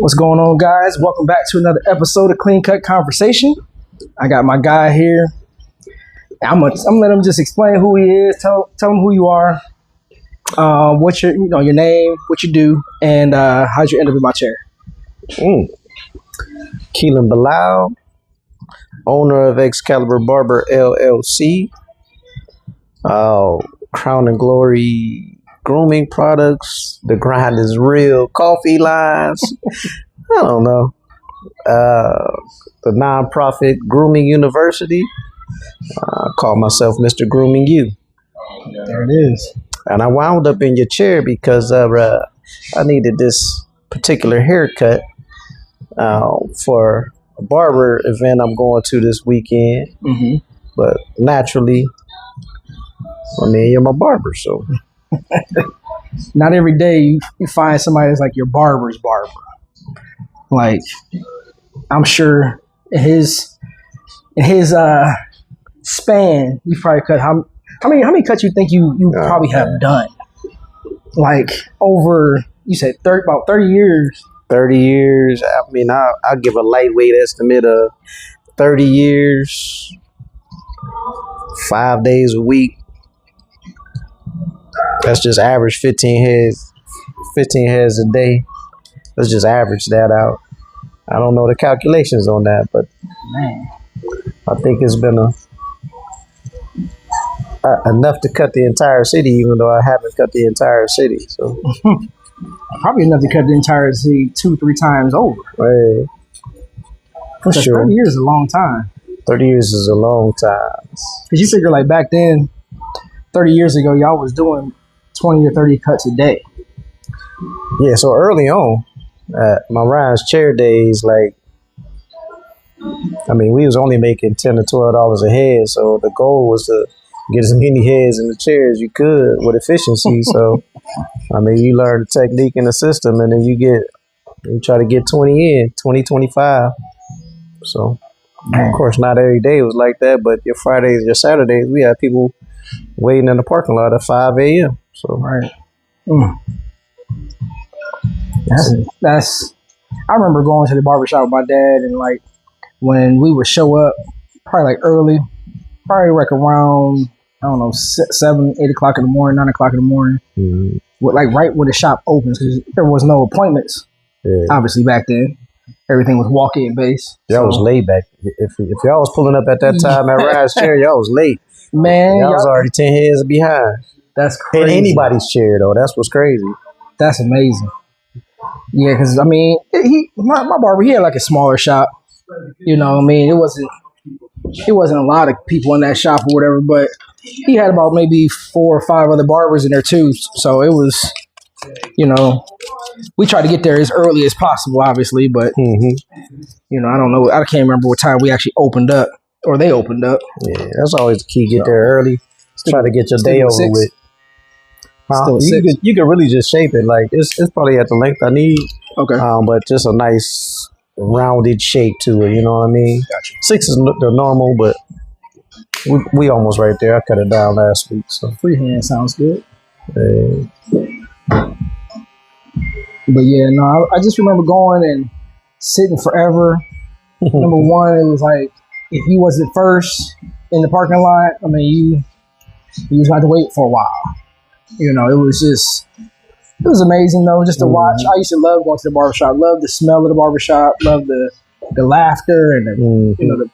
What's going on, guys? Welcome back to another episode of Clean Cut Conversation. I got my guy here. I'm gonna let him just explain who he is. Tell him who you are. What's your your name, what you do, and how'd you end up in my chair? Kelan Bilal, owner of Excalibur Barber LLC. Crown and Glory grooming products. The grind is real. Coffee lines. I don't know. The nonprofit grooming university. I call myself Mr. Grooming You. There it is. And I wound up in your chair because I needed this particular haircut for a barber event I'm going to this weekend. Mm-hmm. But naturally, you're my barber, so. Not every day you find somebody that's like your barber's barber. Like, I'm sure in his span, you probably cut how many cuts you think you probably have done? Like over, you said about 30 years. 30 years. I'll give a lightweight estimate of 30 years, 5 days a week. That's just average 15 heads a day. Let's just average that out. I don't know the calculations on that, but man, I think it's been enough to cut the entire city, even though I haven't cut the entire city. So probably enough to cut the entire city 2-3 times over. Right. For sure. 30 years is a long time. 30 years is a long time. Because you figure like back then, 30 years ago, y'all was doing 20 or 30 cuts a day. Yeah, so early on, my Ryan's chair days, we was only making $10 to $12 a head, so the goal was to get as many heads in the chair as you could with efficiency. So, you learn the technique in the system, and then you try to get 20 in, 25. So, of course, not every day was like that, but your Fridays, your Saturdays, we had people waiting in the parking lot at 5 a.m. So, right. That's. I remember going to the barbershop with my dad, and like when we would show up, probably like early, probably like around 7, 8 o'clock in the morning, 9 o'clock in the morning, with like right when the shop opens, because there was no appointments. Yeah. Obviously back then, everything was walk-in based. Y'all was late back. If y'all was pulling up at that time at Ryan's chair, y'all was late. Man, y'all was already 10 heads behind. That's crazy. In anybody's chair though, that's what's crazy. That's amazing. Yeah, because my barber, he had like a smaller shop. It wasn't a lot of people in that shop or whatever, but he had about maybe 4 or 5 other barbers in there too. So it was, we tried to get there as early as possible, obviously, but I don't know. I can't remember what time we actually opened up or they opened up. Yeah, that's always the key. Get there early. Try to get your day over 6. With. You can really just shape it. Like it's probably at the length I need. Okay. But just a nice rounded shape to it. You know what I mean? Gotcha. 6 is the normal, but we almost right there. I cut it down last week. So freehand sounds good. But yeah, no, I just remember going and sitting forever. Number one, it was like if you wasn't first in the parking lot, you just had to wait for a while. It was amazing though, just to watch. I used to love going to the barbershop, love the smell of the barbershop, love the laughter and the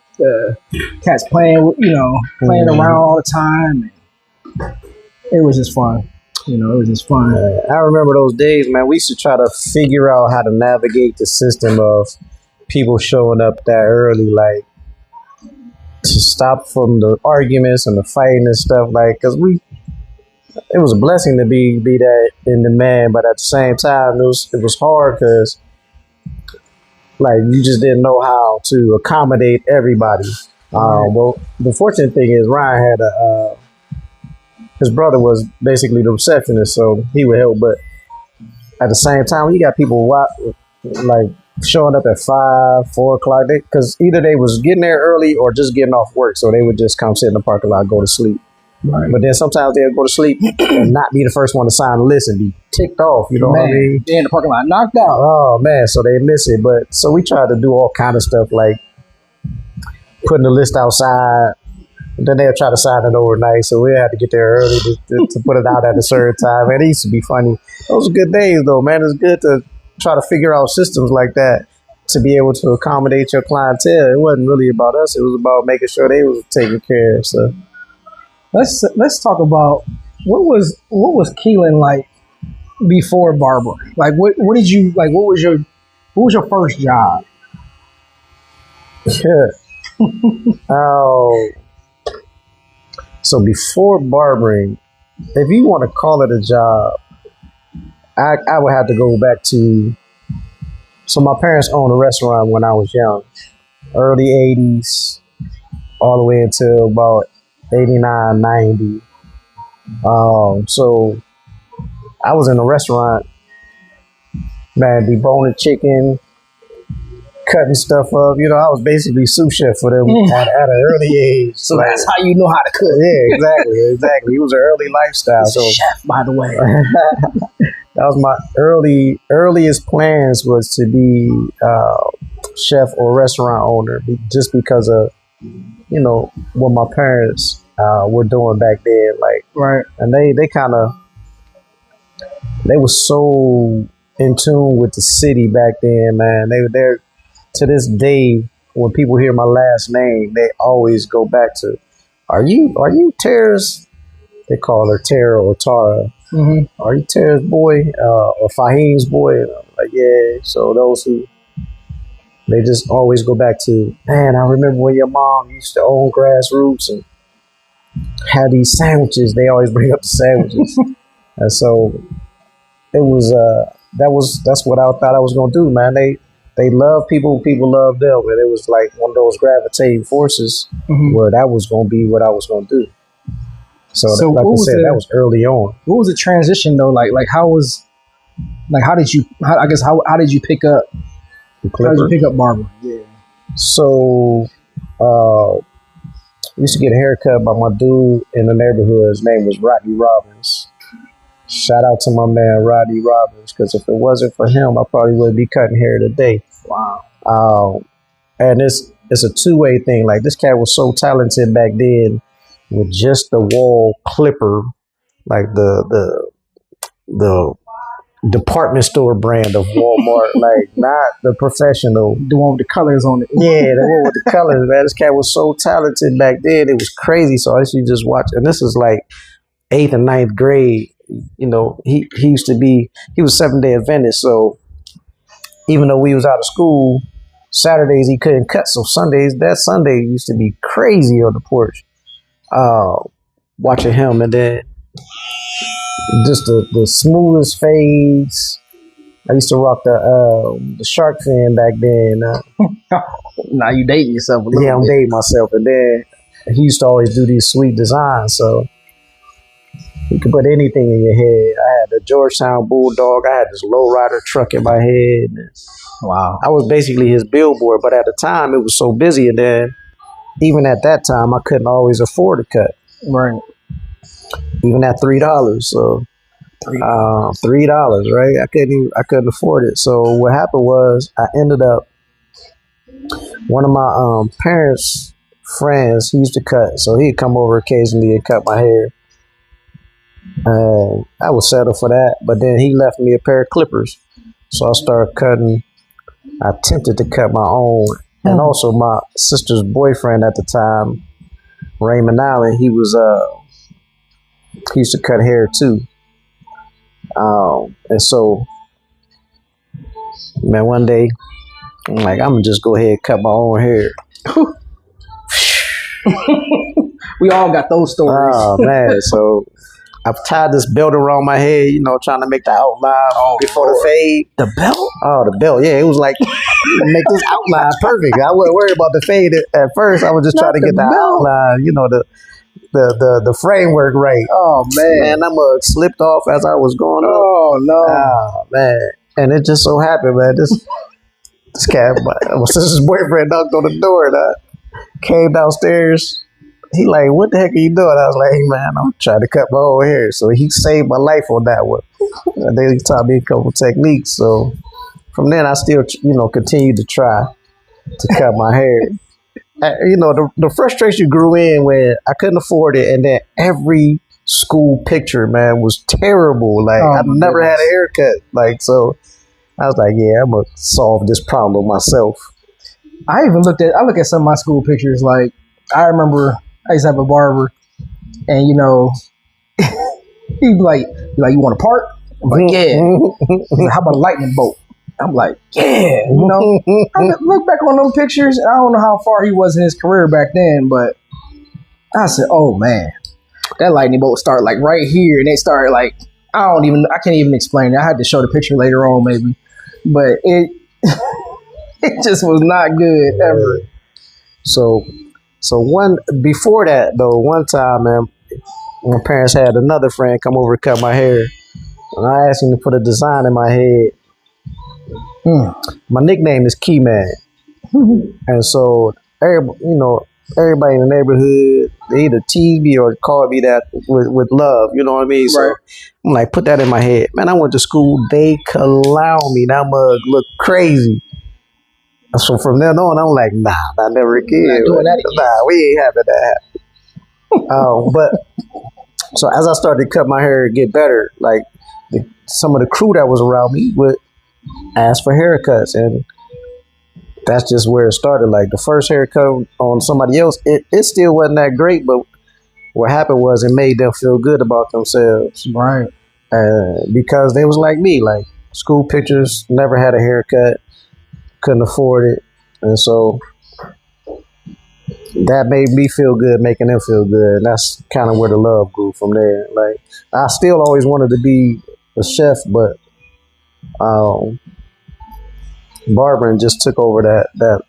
cats playing around all the time. It was just fun. It was just fun. I remember those days, man. We used to try to figure out how to navigate the system of people showing up that early, like to stop from the arguments and the fighting and stuff, because it was a blessing to be that in demand, but at the same time, it was hard because you just didn't know how to accommodate everybody. Well, the fortunate thing is Ryan had his brother was basically the receptionist, so he would help. But at the same time, you got people showing up at 5, 4 o'clock, because either they was getting there early or just getting off work, so they would just come sit in the parking lot, go to sleep. Right. But then sometimes they'll go to sleep and not be the first one to sign the list and be ticked off. You know what I mean? They in the parking lot knocked out. Oh man, so they miss it. But so we try to do all kind of stuff like putting the list outside. Then they'll try to sign it overnight, so we had to get there early to put it out at a certain time. Man, it used to be funny. Those were good days, though, man. It's good to try to figure out systems like that to be able to accommodate your clientele. It wasn't really about us. It was about making sure they was taken care of. So let's talk about what was Kelan like before barber? Like what did you like? What was your first job? yeah. Oh. So before barbering, if you want to call it a job, I would have to go back to. So my parents owned a restaurant when I was young, early 80s, all the way until about 89, 90. So I was in a restaurant, man, deboning chicken, cutting stuff up. You know, I was basically sous chef for them at an early age. So like, that's how you know how to cook. Yeah, exactly. It was an early lifestyle. He's a chef, by the way. That was my earliest plans was to be chef or restaurant owner, just because of what my parents were doing back then. Like, right, and they kind of were so in tune with the city back then, man. They're to this day, when people hear my last name, they always go back to, are you Tara's? They call her Tara or Tara. Mm-hmm. Are you Tara's boy or Fahim's boy? And I'm like, yeah. So those who, they just always go back to, man, I remember when your mom used to own Grassroots and had these sandwiches. They always bring up the sandwiches. And so it was, that's what I thought I was going to do, man. They love people love them. And it was like one of those gravitating forces where that was going to be what I was going to do. So like I said, that was early on. What was the transition though? How did you pick up? How did you pick up barbering? Yeah. So, I used to get a haircut by my dude in the neighborhood. His name was Rodney Robbins. Shout out to my man Rodney Robbins, because if it wasn't for him, I probably wouldn't be cutting hair today. Wow. And it's a two-way thing. Like, this cat was so talented back then with just the wall clipper, like the department store brand of Walmart, like not the professional. The one with the colors on it. Yeah, the one with the colors, man. This cat was so talented back then. It was crazy. So I used to just watch, and this is like 8th and 9th grade. You know, he was 7-day Adventist. So even though we was out of school, Saturdays he couldn't cut. So that Sunday used to be crazy on the porch. Watching him, and then just the smoothest fades. I used to rock the shark fin back then. Now you dating yourself a little bit. I'm dating myself. And then he used to always do these sweet designs, so you could put anything in your head. I had the Georgetown Bulldog. I had this lowrider truck in my head. Wow. I was basically his billboard, but at the time it was so busy, and then even at that time, I couldn't always afford a cut. Right. Even at $3. So $3, right? I couldn't afford it. So what happened was I ended up, one of my parents' friends, he used to cut. So he'd come over occasionally and cut my hair. And I would settle for that. But then he left me a pair of clippers. So I started cutting. I attempted to cut my own. And also my sister's boyfriend at the time, Raymond Allen, he used to cut hair too. And so, man, one day, I'm like, I'm gonna just go ahead and cut my own hair. We all got those stories. Oh, man. So I've tied this belt around my head, trying to make the outline before the fade. The belt? Oh, the belt. Yeah, it was like, make this outline perfect. I wasn't worried about the fade at first. I was just trying to get the outline, the framework right. Oh, man. Man, that mug slipped off as I was going up. Oh, no. Oh, man. And it just so happened, man, this cat, my sister's boyfriend knocked on the door, and I came downstairs. he like, what the heck are you doing? I was like, hey man, I'm trying to cut my own hair. So he saved my life on that one. And then he taught me a couple techniques. So from then I still, continue to try to cut my hair. The frustration grew in when I couldn't afford it, and then every school picture, man, was terrible. Like I've never had a haircut. Like, so I was like, yeah, I'm gonna solve this problem myself. I look at some of my school pictures. Like I remember I used to have a barber, and he'd be like, you want a part? I'm like, yeah. He's like, how about a lightning bolt? I'm like, yeah. I look back on them pictures. I don't know how far he was in his career back then, but I said, oh man, that lightning bolt started like right here, and it started like I can't even explain it. I had to show the picture later on, maybe, but it it just was not good ever. So before that though, one time, man, my parents had another friend come over to cut my hair, and I asked him to put a design in my head. My nickname is Key Man, and so everybody in the neighborhood, they either tease me or call me that with love. You know what I mean? So I'm like, put that in my head, man. I went to school. They clown me. That mug look crazy. So from then on, I'm like, nah, I never again. Nah, we ain't having that. But so as I started to cut my hair and get better, like some of the crew that was around me would ask for haircuts, and that's just where it started. Like the first haircut on somebody else, it still wasn't that great, but what happened was it made them feel good about themselves, right? Because they was like me, like school pictures, never had a haircut, couldn't afford it, and so that made me feel good, making them feel good, and that's kind of where the love grew from there. Like I still always wanted to be a chef, but barbering just took over that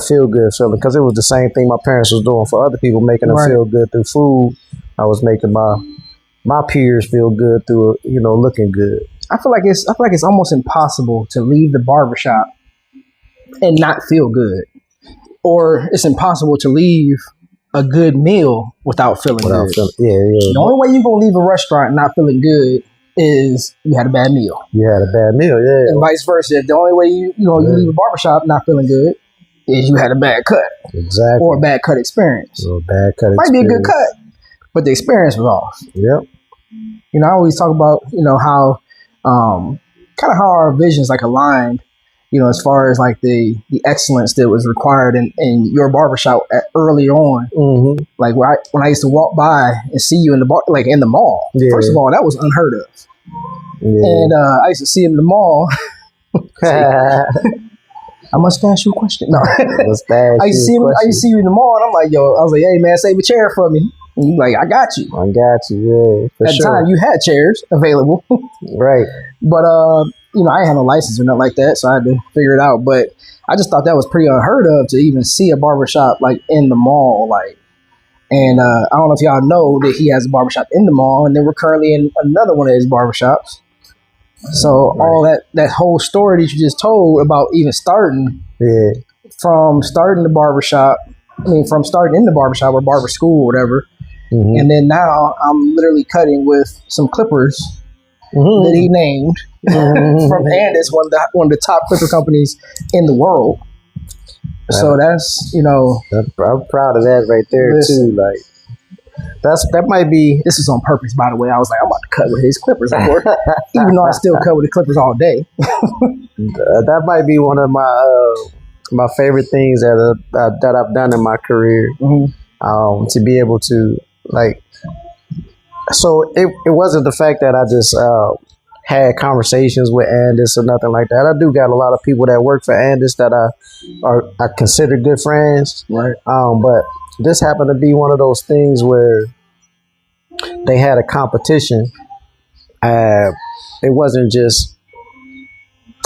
feel good feeling, because it was the same thing my parents was doing for other people, making them feel good through food. I was making my peers feel good through looking good. I feel like it's almost impossible to leave the barbershop and not feel good, or it's impossible to leave a good meal without feeling good. The only way you're gonna leave a restaurant not feeling good is you had a bad meal. You had a bad meal, yeah. And vice versa. The only way you leave a barbershop not feeling good is you had a bad cut. Exactly. Or a bad cut experience. Might be a good cut, but the experience was off. Yep. I always talk about, how kind of how our visions like aligned, as far as like the excellence that was required in your barbershop early on. Mm-hmm. Like when I used to walk by and see you in the bar, like in the mall. Yeah. First of all, that was unheard of. Yeah. And I used to see him in the mall. I must ask you a question. No, I used to see you in the mall, and I'm like, I was like, hey man, save a chair for me. And you like, I got you. Yeah. At the time, you had chairs available. Right. But I ain't had no license or nothing like that, so I had to figure it out. But I just thought that was pretty unheard of to even see a barbershop like in the mall, like. And I don't know if y'all know that he has a barbershop in the mall, and then we're currently in another one of his barbershops. So all that whole story that you just told about even starting, from starting in the barbershop or barber school or whatever, and then now I'm literally cutting with some clippers that he named from Andis, one of the top clipper companies in the world. So that's, I'm proud of that right there too. Like that might be. This is on purpose, by the way. I was like, I'm about to cut with his clippers, of course, even though I still cut with the clippers all day. That might be one of my favorite things that I've done in my career. To be able to so it wasn't the fact that I just had conversations with Andis or nothing like that. I do got a lot of people that work for Andis that I consider good friends. Right. But this happened to be one of those things where they had a competition. It wasn't just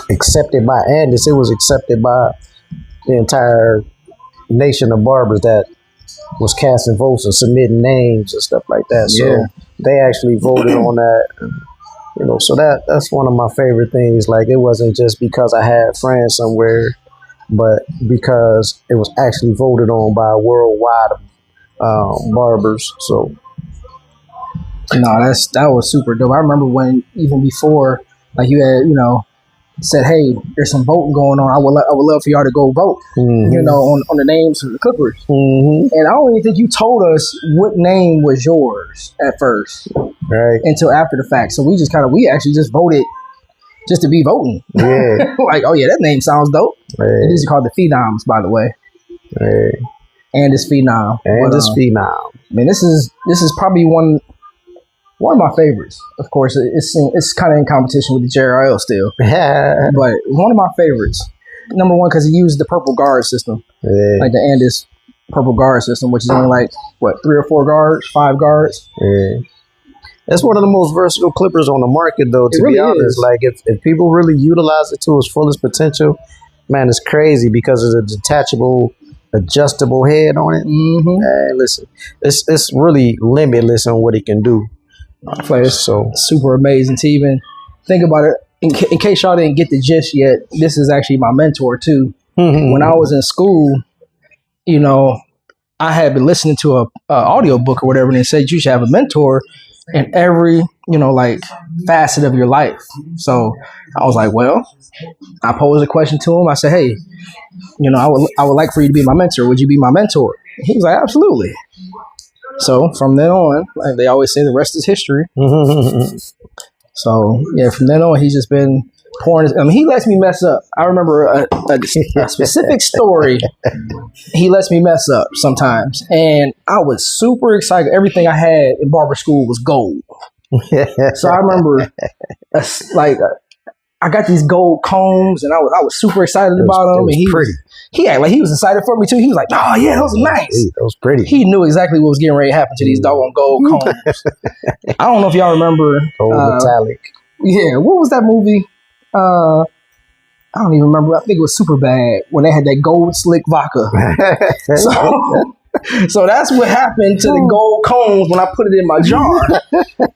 accepted by Andis, it was accepted by the entire nation of barbers that was casting votes and submitting names and stuff like that. So they actually voted on that. So that's one of my favorite things. Like, it wasn't just because I had friends somewhere, but because it was actually voted on by a worldwide barbers. So No, that was super dope. I remember when even before, like you had, said, "Hey, there's some voting going on. I would love for y'all to go vote." On the names of the Clippers. And I don't even think you told us what name was yours at first, right? Until after the fact. So we actually just voted just to be voting. Yeah. Like, oh yeah, that name sounds dope. And these are called the Phenoms, by the way. And it's Phenom. Phenom. I mean, this is probably one of my favorites. Of course, it's kind of in competition with the JRL still, but one of my favorites. Number one, because he used the purple guard system, like the Andis purple guard system, which is only like 3 or 4 guards, 5 guards. That's one of the most versatile clippers on the market, though. To be honest, like if people really utilize it to its fullest potential, man, it's crazy because of the detachable, adjustable head on it. Man, listen, it's really limitless on what it can do. It's so super amazing to even think about it. In case y'all didn't get the gist yet, this is actually my mentor too. When I was in school, I had been listening to a audio book or whatever, and they said you should have a mentor in every facet of your life. So I was like, well, I posed a question to him. I said, hey, I would like for you to be my mentor. Would you be my mentor? And he was like, absolutely. So from then on, like they always say, the rest is history. So yeah, from then on, he's just been pouring. He lets me mess up. I remember a specific story. He lets me mess up sometimes, and I was super excited. Everything I had in barber school was gold. So I remember, I got these gold combs, and I was super excited about them. And he acted like he was excited for me too. He was like, "Oh yeah, those are nice. That was pretty." He knew exactly what was getting ready to happen to these doggone gold combs. I don't know if y'all remember gold metallic. Yeah, what was that movie? I don't even remember. I think it was Superbad when they had that gold slick vodka. So that's what happened to the gold combs when I put it in my jar.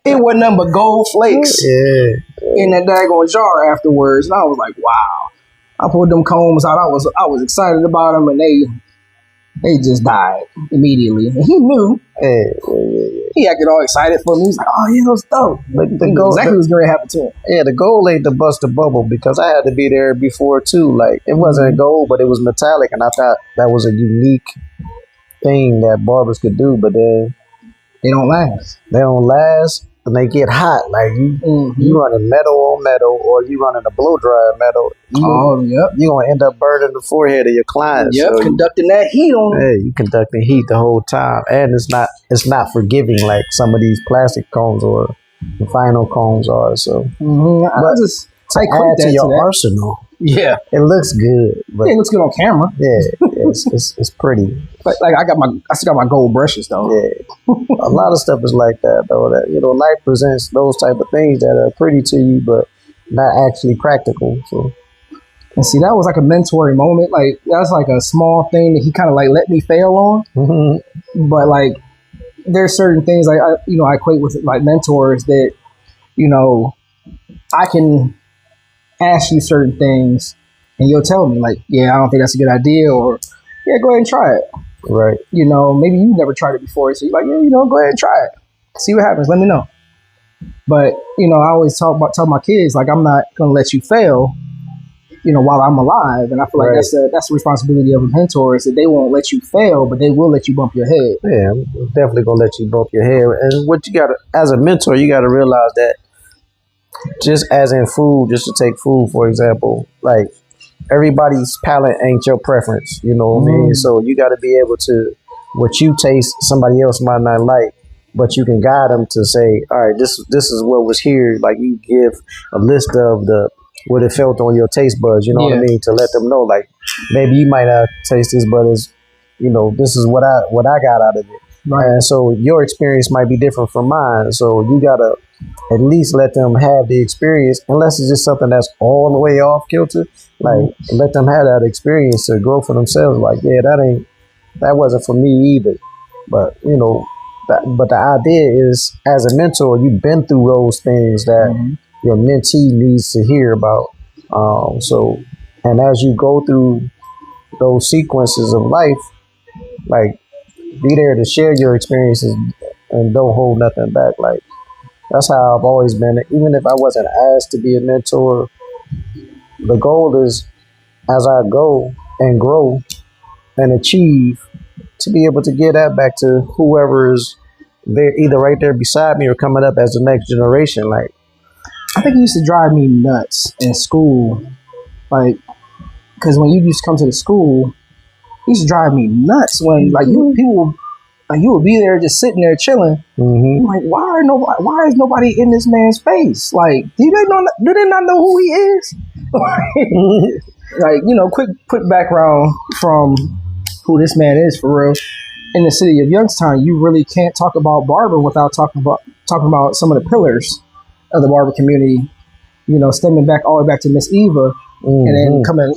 It wasn't nothing but gold flakes in that daggone jar afterwards. And I was like, wow. I pulled them combs out. I was excited about them, and they just died immediately. And he knew. He acted all excited for me. He was like, oh yeah, that was dope. But the gold, exactly what's going to happen to him. Yeah, the gold ain't to bust the bubble, because I had to be there before too. Like, it wasn't gold, but it was metallic, and I thought that was a unique thing that barbers could do. But then they don't last. And they get hot. Like you running metal on metal, or you running a blow dryer metal. You're gonna end up burning the forehead of your clients. Yep, so conducting that heat on. Yeah, you conducting heat the whole time, and it's not forgiving like some of these plastic combs or the vinyl combs are. So, but just add to your arsenal. Yeah, it looks good. But it looks good on camera. Yeah, it's pretty. Like I still got my gold brushes though. Yeah, a lot of stuff is like that though. That life presents those type of things that are pretty to you, but not actually practical. So, and see, that was like a mentoring moment. Like that's like a small thing that he kind of like let me fail on. But like, there's certain things like I equate with like mentors that I can ask you certain things and you'll tell me like, yeah, I don't think that's a good idea, or yeah, go ahead and try it. Right. Maybe you've never tried it before. So you're like, yeah, go ahead and try it. See what happens. Let me know. But, I always tell my kids, like, I'm not going to let you fail, while I'm alive. And I feel like that's the responsibility of a mentor, is that they won't let you fail, but they will let you bump your head. Yeah, I'm definitely going to let you bump your head. And what you got to, as a mentor, you got to realize that, just as in food, just to take food, for example, like everybody's palate ain't your preference, you know what I mean? So you got to be able to, what you taste, somebody else might not like, but you can guide them to say, all right, this is what was here. Like you give a list of what it felt on your taste buds, you know what I mean? To let them know, like maybe you might not taste this, but it's, this is what I got out of it. Right. And so your experience might be different from mine. So you got to at least let them have the experience, unless it's just something that's all the way off kilter. Like let them have that experience to grow for themselves. Like, yeah, that wasn't for me either. But but the idea is, as a mentor, you've been through those things that your mentee needs to hear about. And as you go through those sequences of life, like Be there to share your experiences and don't hold nothing back. Like that's how I've always been. Even if I wasn't asked to be a mentor, the goal is as I go and grow and achieve to be able to give that back to whoever is there, either right there beside me or coming up as the next generation. Like I think it used to drive me nuts in school, like because when you used to come to the school, it used to drive me nuts when like people. Like you would be there just sitting there chilling. mm-hmm. Like why is nobody in this man's face? Like do they not know who he is? Like quick background from who this man is for real. In the city of Youngstown, you really can't talk about barber without talking about some of the pillars of the barber community. Stemming back all the way back to Miss Eva, and then coming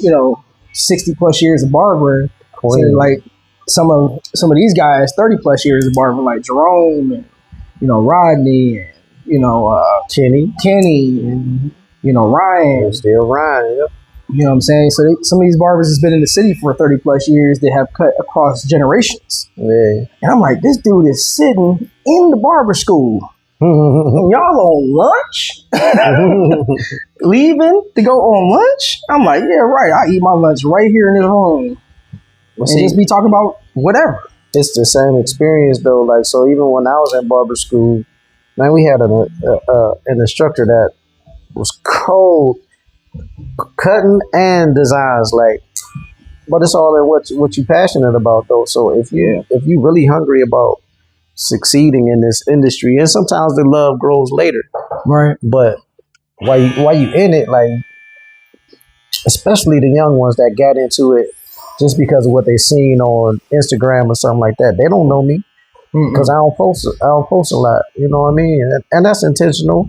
60 plus years of barbering. So like some of these guys 30 plus years of barbering, like Jerome and Rodney and Kenny and Ryan. Still Ryan. Yep. You know what I'm saying? So some of these barbers has been in the city for 30 plus years. They have cut across generations. Yeah. And I'm like, this dude is sitting in the barber school. And y'all on lunch? Leaving to go on lunch? I'm like, yeah, right. I eat my lunch right here in this room. And just be talking about whatever. It's the same experience though. Like, so even when I was in barber school, man, we had an instructor that was cold cutting and designs, like, but it's all in what you passionate about though. So if you really hungry about succeeding in this industry, and sometimes the love grows later, right? But while you in it, like, especially the young ones that got into it just because of what they seen on Instagram or something like that, they don't know me because I don't post a lot. You know what I mean? And that's intentional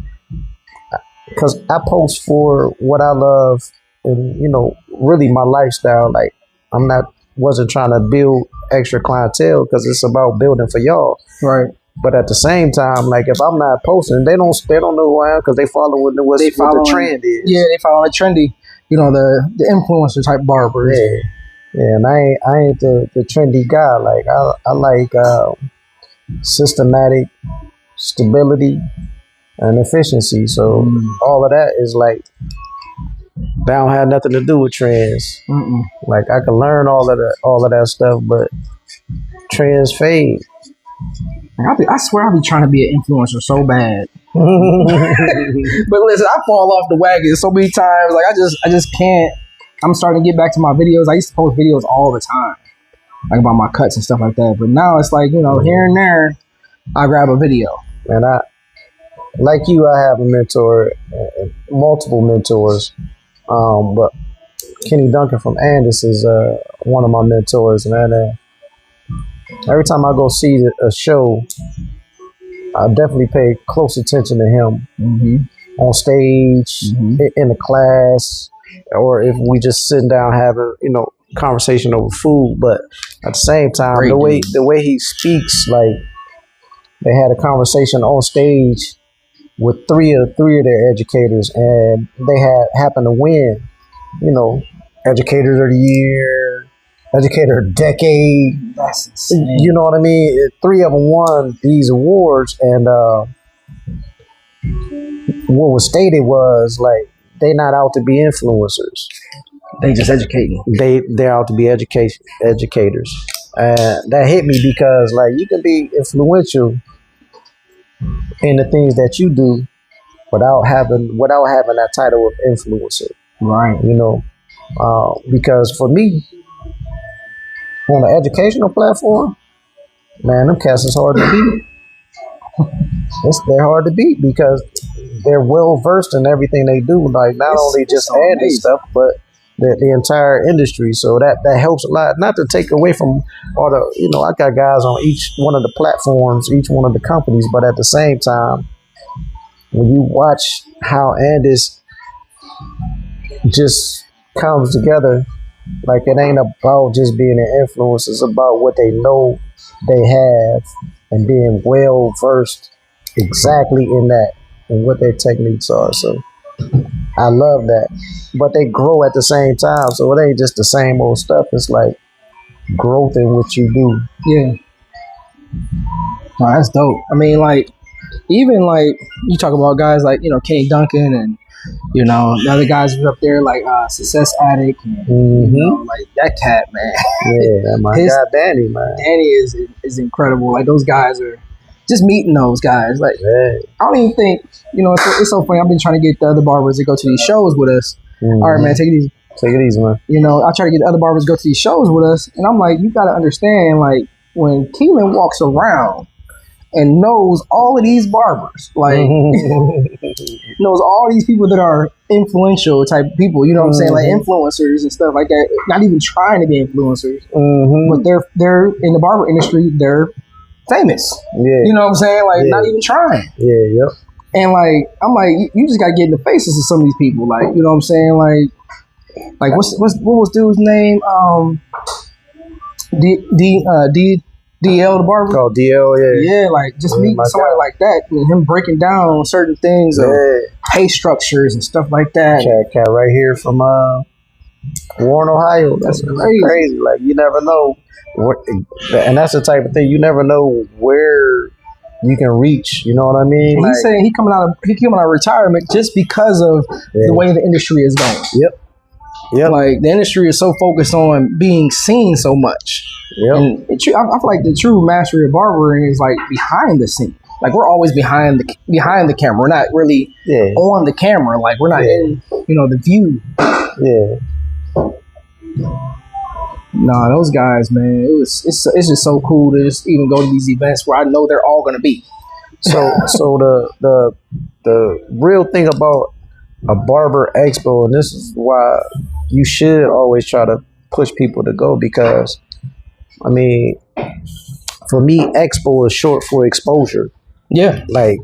because I post for what I love and really my lifestyle. Like wasn't trying to build extra clientele because it's about building for y'all, right? But at the same time, like if I'm not posting, they don't know who I am because they follow what the trend is. Yeah, they follow the trendy, the influencer type barbers. Yeah, and I ain't the trendy guy. Like I like systematic stability and efficiency. So all of that is like that don't have nothing to do with trends. Like I can learn all of that stuff, but trends fade. I swear I be trying to be an influencer so bad. But listen, I fall off the wagon so many times. Like I just can't. I'm starting to get back to my videos. I used to post videos all the time, like about my cuts and stuff like that. But now it's like, here and there, I grab a video. And I, like you, I have a mentor, multiple mentors. But Kenny Duncan from Andis is one of my mentors, man. Every time I go see a show, I definitely pay close attention to him on stage, in the class, or if we just sitting down having, conversation over food. But at the same time, the way he speaks, like they had a conversation on stage with three of their educators, and they happened to win, educators of the year, educator of the decade. That's insane. You know what I mean? Three of them won these awards, and what was stated was like they not out to be influencers. They just educating. They're out to be edugators. That hit me because like you can be influential in the things that you do without having that title of influencer. Right. Because for me, on an educational platform, man, them cats is hard to beat. They're hard to beat because they're well versed in everything they do. Like not only just adding stuff, but the entire industry. So that helps a lot. Not to take away from all the, I got guys on each one of the platforms, each one of the companies, but at the same time, when you watch how Andis just comes together, like it ain't about just being an influence, it's about what they know they have and being well versed exactly in that and what their techniques are. So I love that. But they grow at the same time. So it ain't just the same old stuff. It's like growth in what you do. Yeah. No, that's dope. I mean, like, even like you talk about guys like Kenny Duncan and the other guys who are up there like Success Addict, and, like that cat, man. Yeah, my guy Danny, man. Danny is incredible. Like those guys are just meeting those guys. Like I don't even think it's so funny. I've been trying to get the other barbers to go to these shows with us. All right, man, take it easy. Take it easy, man. I try to get the other barbers to go to these shows with us, and I'm like, you got to understand, like when Kelan walks around and knows all of these barbers, like knows all these people that are influential type people, you know what I'm saying, like influencers and stuff like that, not even trying to be influencers, but they're in the barber industry, they're famous, you know what I'm saying, like not even trying, and like I'm like, you just gotta get in the faces of some of these people, like you know what I'm saying, like what was dude's name, DL the barber. Oh, DL, yeah, like just meeting somebody like that and him breaking down certain things of pay structures and stuff like that. Cat right here from Warren, Ohio. That's crazy. Like you never know, and that's the type of thing you never know where you can reach. You know what I mean? And he's saying he coming out of retirement just because of the way the industry is going. Yep. Like the industry is so focused on being seen so much. And I feel like the true mastery of barbering is like behind the scene. Like we're always behind the camera. We're not really on the camera. Like we're not in the view. Nah, those guys, man. It's just so cool to just even go to these events where I know they're all gonna be. So the real thing about a barber expo, and this is why you should always try to push people to go, because I mean, for me, expo is short for exposure. Yeah, like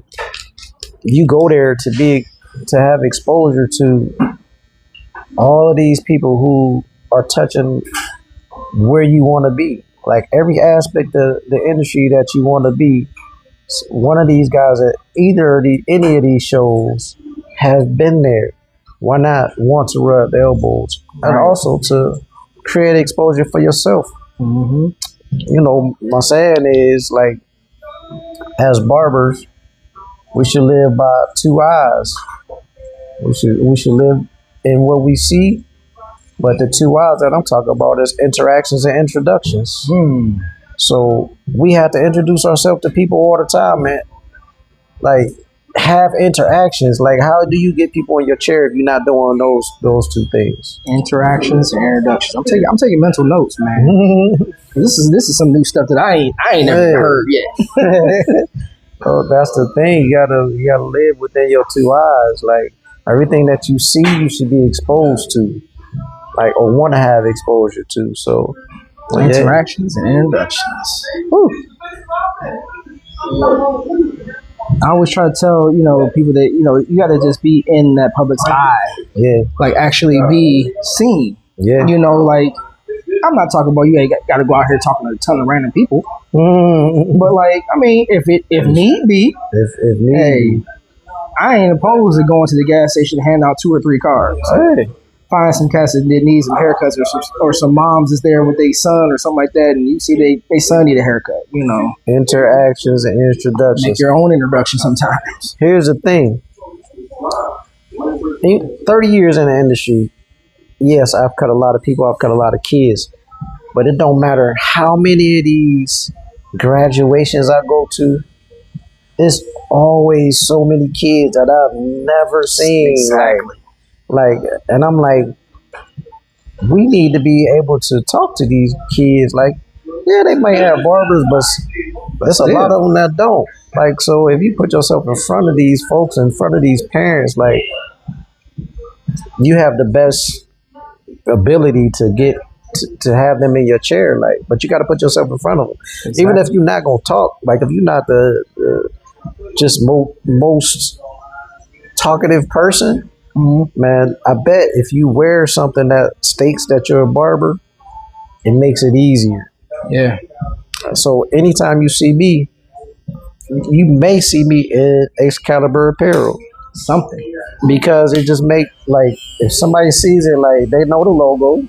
you go there to have exposure to all of these people who are touching where you want to be. Like every aspect of the industry that you want to be, one of these guys at any of these shows has been there. Why not want to rub elbows and also to create exposure for yourself? My saying is, like, as barbers, we should live by two eyes. We should live in what we see, but the two eyes that I'm talking about is interactions and introductions. So we have to introduce ourselves to people all the time, man. Like, have interactions. Like, how do you get people in your chair if you're not doing those two things? Interactions and introductions. I'm taking mental notes, man. This is some new stuff that I ain't never heard yet. Oh, that's the thing. You gotta live within your two eyes. Like everything that you see, you should be exposed to, like, or want to have exposure to. So interactions and introductions. Woo. I always try to tell, people that, you got to just be in that public's eye. Yeah. Like actually be seen. Yeah. Like I'm not talking about you ain't got to go out here talking to a ton of random people. But like, I mean, if need be, I ain't opposed to going to the gas station and hand out 2 or 3 cards. Hey. Find some cats that need some haircuts, or some moms is there with their son or something like that, and you see they son need a haircut. Interactions and introductions. Make your own introduction sometimes. Here's the thing: 30 years in the industry, yes, I've cut a lot of people, I've cut a lot of kids, but it don't matter how many of these graduations I go to. It's always so many kids that I've never seen. Exactly. Like, and I'm like, we need to be able to talk to these kids. Like, yeah, they might have barbers, but there's a lot of them that don't. Like, so if you put yourself in front of these folks, in front of these parents, like, you have the best ability to get to have them in your chair. Like, but you got to put yourself in front of them. Exactly. Even if you're not gonna talk, like if you're not the just most talkative person. Man, I bet if you wear something that states that you're a barber, it makes it easier. Yeah. So anytime you see me, you may see me in Excalibur apparel. Something. Because it just make, like, if somebody sees it, like, they know the logo,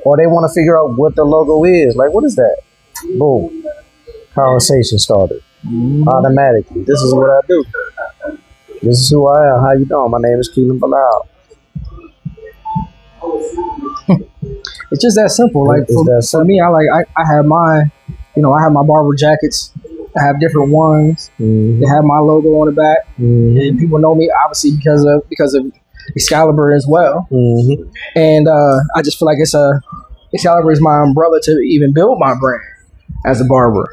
or they want to figure out what the logo is. Like, what is that? Boom. Conversation started Mm-hmm. automatically. This is what I do. This is who I am. How you doing? My name is Kelan Bilal. It's just that simple. Like for me, I have my, I have my barber jackets. I have different ones. Mm-hmm. They have my logo on the back, Mm-hmm. and people know me obviously because of Excalibur as well. Mm-hmm. And I just feel like Excalibur is my umbrella to even build my brand as a barber,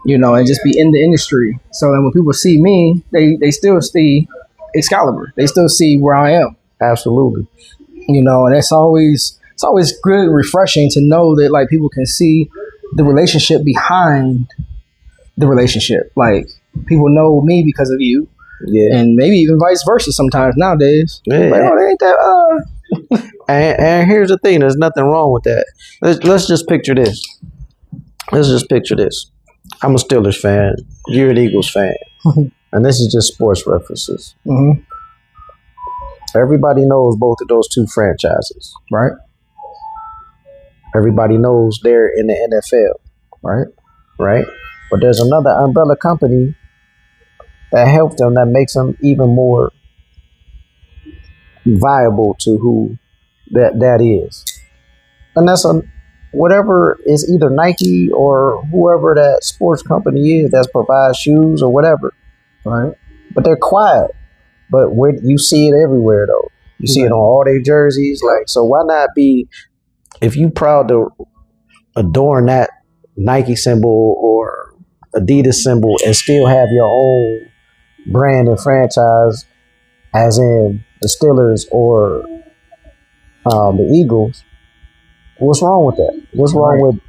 and just be in the industry. So that when people see me, they still see Excalibur. They still see where I am. Absolutely. And it's always good, refreshing to know that like people can see the relationship behind the relationship. Like people know me because of you, and maybe even vice versa sometimes nowadays. Yeah. Like, oh, they ain't that. And here's the thing: there's nothing wrong with that. Let's just picture this. I'm a Steelers fan. You're an Eagles fan, and this is just sports references. Mm-hmm. Everybody knows both of those two franchises, right? Everybody knows they're in the NFL, right? But there's another umbrella company that helps them, that makes them even more viable to who that is, and that's whatever is either Nike or whoever that sports company is that provides shoes or whatever, right? But they're quiet. But where you see it everywhere though, you see it on all their jerseys. Like, so why not be, if you proud to adorn that Nike symbol or Adidas symbol and still have your own brand and franchise, as in the Steelers or the Eagles? What's wrong with that? What's wrong with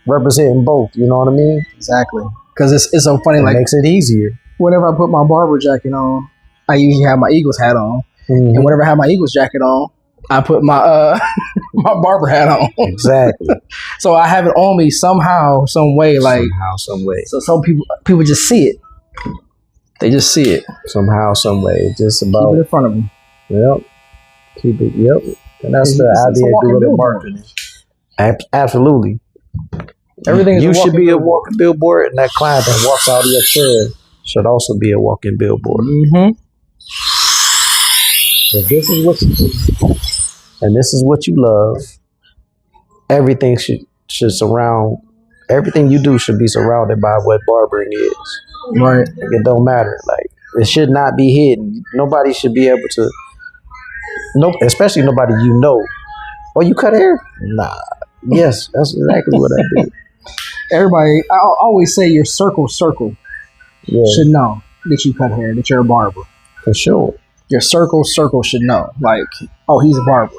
representing both? You know what I mean? Exactly. Because it's so funny. It like, makes it easier. Whenever I put my barber jacket on, I usually have my Eagles hat on, Mm-hmm. and whenever I have my Eagles jacket on, I put my my barber hat on. Exactly. So I have it on me somehow, some way. Like some way. So some people just see it. They just see it somehow, some way. It's just about keep it in front of them. Yep. Keep it. Yep. And that's the idea of doing marketing. Absolutely. Everything is you should be a walking billboard, and that client that walks out of your chair should also be a walking billboard. Mm-hmm. If this is what you do, and this is what you love, everything should surround. Everything you do should be surrounded by what barbering is. Right. Like, it don't matter. Like, it should not be hidden. Nobody should be able to. Nope. Especially nobody you know. Oh, you cut hair? Nah. Yes, that's exactly what I do. Everybody, I always say your circle should know that you cut hair, that you're a barber. For sure. Your circle should know. Like, oh, he's a barber.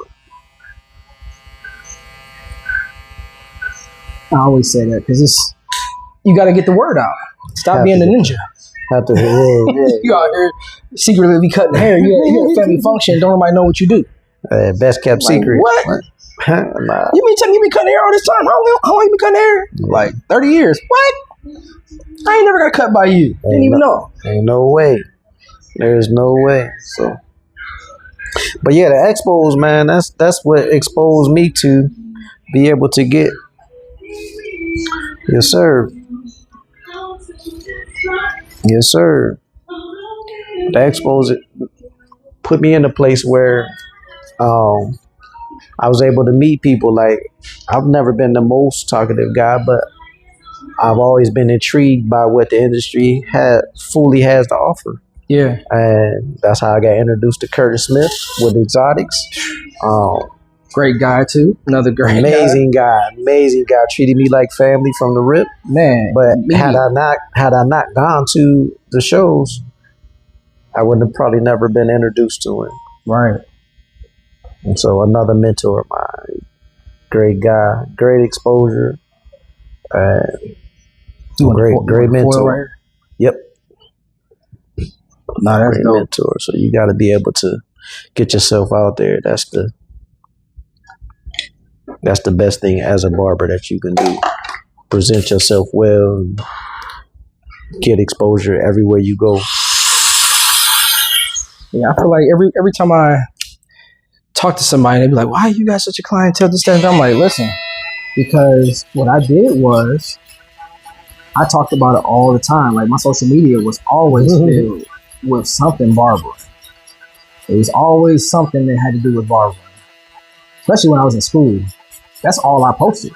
I always say that because you got to get the word out. Stop being a ninja. You out here secretly be cutting hair. You at a family function. Don't nobody know what you do. Best kept secret. What? Nah. You mean telling me you been cutting hair all this time? How long you been cutting hair? Like 30 years. What? I ain't never got cut by you. Didn't even know. Ain't no way. There's no way. So, but yeah, the expos, man. That's what exposed me to be able to get. Yes, sir. Yes, sir. The expos put me in a place where I was able to meet people. Like, I've never been the most talkative guy, but I've always been intrigued by what the industry fully has to offer. Yeah. And that's how I got introduced to Curtis Smith with Exotics. Great guy too. Another great amazing guy. Amazing guy. Treated me like family from the rip. Man. But had I not gone to the shows, I would have probably never been introduced to him. Right. And so another mentor of mine. Great guy. Great exposure. Great mentor. Yep. No, that's great dope. mentor. So you got to be able to get yourself out there. That's the best thing as a barber that you can do. Present yourself well and get exposure everywhere you go. Yeah, I feel like every time I talk to somebody, they be like, "Why you got such a clientele?" This, that, and that. I'm like, listen, because what I did was I talked about it all the time. Like my social media was always filled with something barbering. It was always something that had to do with barbering, especially when I was in school. That's all I posted.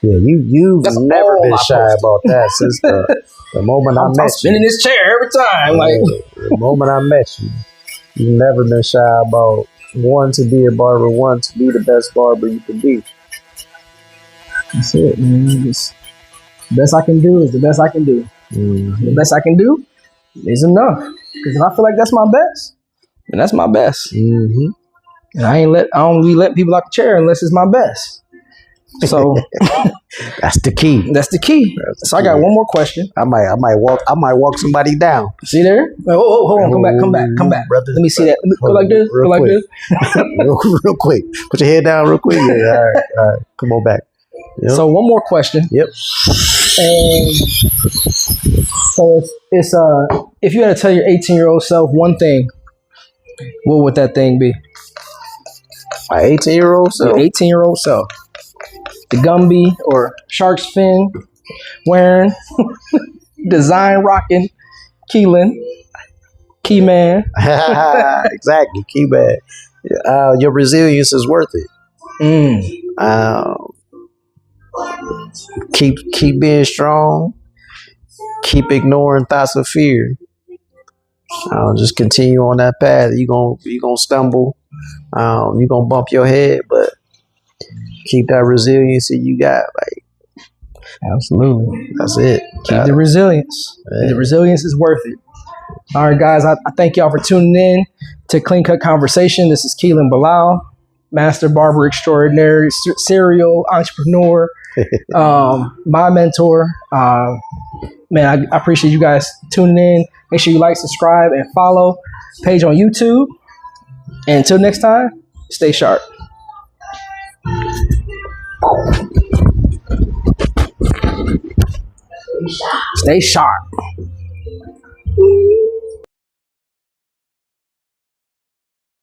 Yeah, you've never been shy about that since the moment I met you. Spinning this chair every time. The moment I met you, you've never been shy about wanting to be a barber, wanting to be the best barber you can be. That's it, man. Just, the best I can do is the best I can do. The best I can do is enough. Because if I feel like that's my best, then that's my best. And I don't really let people out the chair unless it's my best. So that's the key. That's the key. So I got one more question. I might walk somebody down. See there? Oh, hold on, come back. Brother, let me see that. Go like this. Go like this. real quick. Put your head down real quick. Yeah, all right. Come on back. Yep. So one more question. Yep. And so if you had to tell your 18-year-old self one thing, what would that thing be? My 18-year-old self? Your 18-year-old self. The Gumby or Shark's Fin wearing, design rocking, Kelan, Key Man. Exactly, Key Man. Your resilience is worth it. Keep being strong. Keep ignoring thoughts of fear. Just continue on that path. You're gonna stumble. You're gonna bump your head, but keep that resiliency you got. Like, absolutely, that's it. Keep the resilience. Yeah. The resilience is worth it. All right, guys. I thank y'all for tuning in to Clean Cut Conversation. This is Kelan Bilal, master barber extraordinary, serial entrepreneur, my mentor. Man, I appreciate you guys tuning in. Make sure you like, subscribe, and follow page on YouTube. And until next time, stay sharp. Stay sharp.